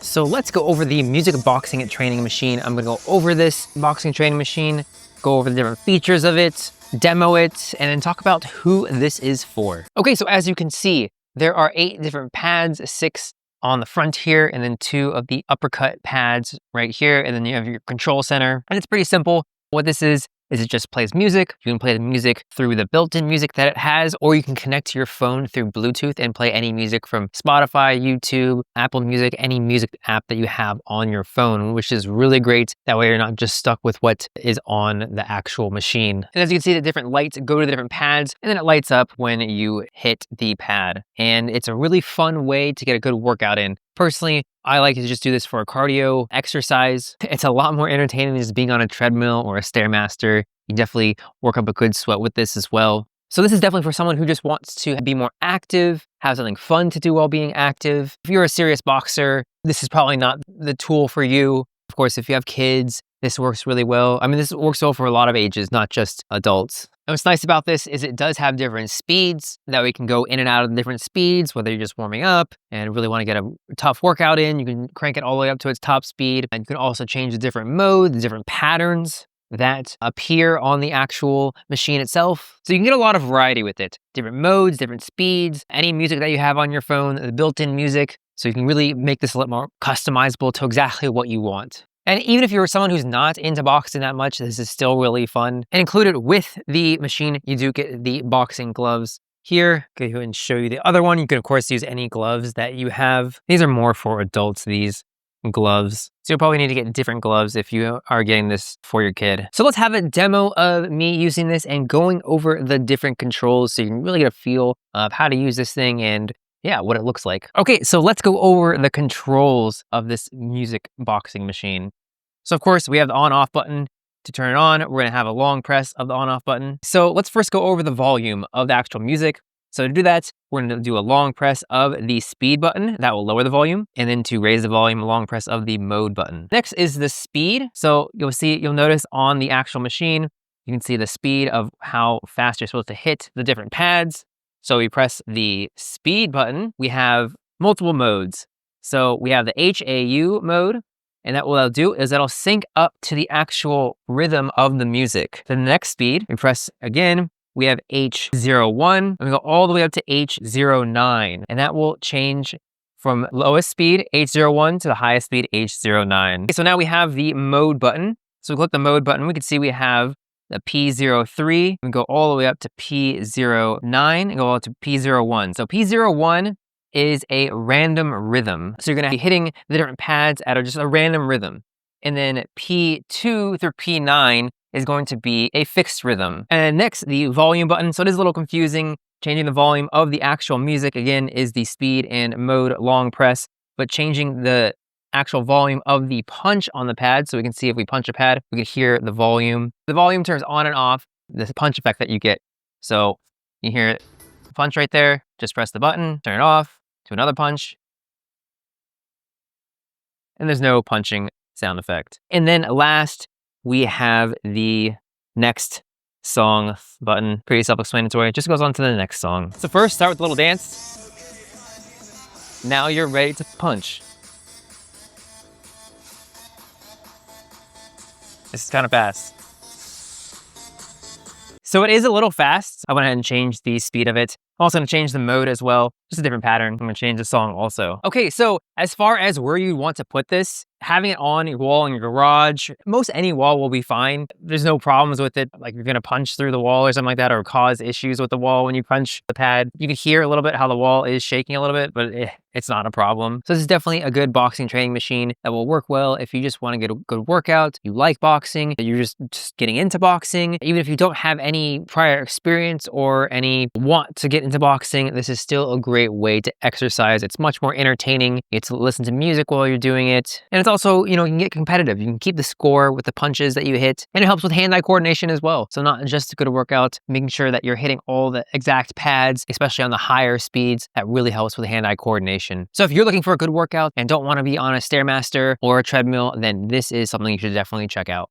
So let's go over the music boxing training machine. I'm gonna go over this boxing training machine, go over the different features of it, demo it, and then talk about who this is for. Okay, so as you can see, there are 8 different pads, 6 on the front here, and then 2 of the uppercut pads right here, and then you have your control center. And it's pretty simple. What this is it just plays music. You can play the music through the built-in music that it has, or you can connect to your phone through Bluetooth and play any music from Spotify, YouTube, Apple Music, any music app that you have on your phone, which is really great. That way you're not just stuck with what is on the actual machine. And as you can see, the different lights go to the different pads, and then it lights up when you hit the pad. And it's a really fun way to get a good workout in. Personally, I like to just do this for a cardio exercise. It's a lot more entertaining than just being on a treadmill or a Stairmaster. You definitely work up a good sweat with this as well. So this is definitely for someone who just wants to be more active, have something fun to do while being active. If you're a serious boxer, this is probably not the tool for you. Of course, if you have kids, this works really well. I mean, this works well for a lot of ages, not just adults. And what's nice about this is it does have different speeds that we can go in and out of different speeds, whether you're just warming up and really want to get a tough workout in, you can crank it all the way up to its top speed. And you can also change the different modes, the different patterns that appear on the actual machine itself. So you can get a lot of variety with it. Different modes, different speeds, any music that you have on your phone, the built-in music. So you can really make this a lot more customizable to exactly what you want. And even if you're someone who's not into boxing that much, this is still really fun. And included with the machine, you do get the boxing gloves. Here, go ahead and show you the other one. You can, of course, use any gloves that you have. These are more for adults, these gloves. So you'll probably need to get different gloves if you are getting this for your kid. So let's have a demo of me using this and going over the different controls so you can really get a feel of how to use this thing and yeah, what it looks like. Okay, so let's go over the controls of this music boxing machine. So of course, we have the on-off button. To turn it on, we're gonna have a long press of the on-off button. So let's first go over the volume of the actual music. So to do that, we're gonna do a long press of the speed button. That will lower the volume. And then to raise the volume, a long press of the mode button. Next is the speed. So you'll notice on the actual machine, you can see the speed of how fast you're supposed to hit the different pads. So we press the speed button. We have multiple modes. So we have the HAU mode. And that what that'll do is that'll sync up to the actual rhythm of the music. The next speed, we press again, we have H01, and we go all the way up to H09. And that will change from lowest speed, H01, to the highest speed, H09. Okay, so now we have the mode button. So we click the mode button, we can see we have the P03, we go all the way up to P09, and go all to P01. So P01 is a random rhythm. So you're gonna be hitting the different pads at just a random rhythm. And then P2 through P9 is going to be a fixed rhythm. And next, the volume button. So it is a little confusing. Changing the volume of the actual music, again, is the speed and mode long press, but changing the actual volume of the punch on the pad. So we can see if we punch a pad, we can hear the volume. The volume turns on and off, the punch effect that you get. So you hear it, punch right there, just press the button, turn it off, to another punch. And there's no punching sound effect. And then last, we have the next song button. Pretty self-explanatory. Just goes on to the next song. So first, start with a little dance. Now you're ready to punch. This is kind of fast. So it is a little fast. I went ahead and changed the speed of it. I'm also gonna change the mode as well. Just a different pattern. I'm gonna change the song also. Okay, so as far as where you want to put this, having it on your wall in your garage, most any wall will be fine. There's no problems with it. Like you're gonna punch through the wall or something like that, or cause issues with the wall when you punch the pad. You can hear a little bit how the wall is shaking a little bit, but it's not a problem. So this is definitely a good boxing training machine that will work well if you just wanna get a good workout, you like boxing, you're just getting into boxing. Even if you don't have any prior experience or any want to get into boxing, this is still a great way to exercise. It's much more entertaining. You get to listen to music while you're doing it. And it's also, you can get competitive. You can keep the score with the punches that you hit. And it helps with hand-eye coordination as well. So not just a good workout, making sure that you're hitting all the exact pads, especially on the higher speeds, that really helps with hand-eye coordination. So if you're looking for a good workout and don't want to be on a Stairmaster or a treadmill, then this is something you should definitely check out.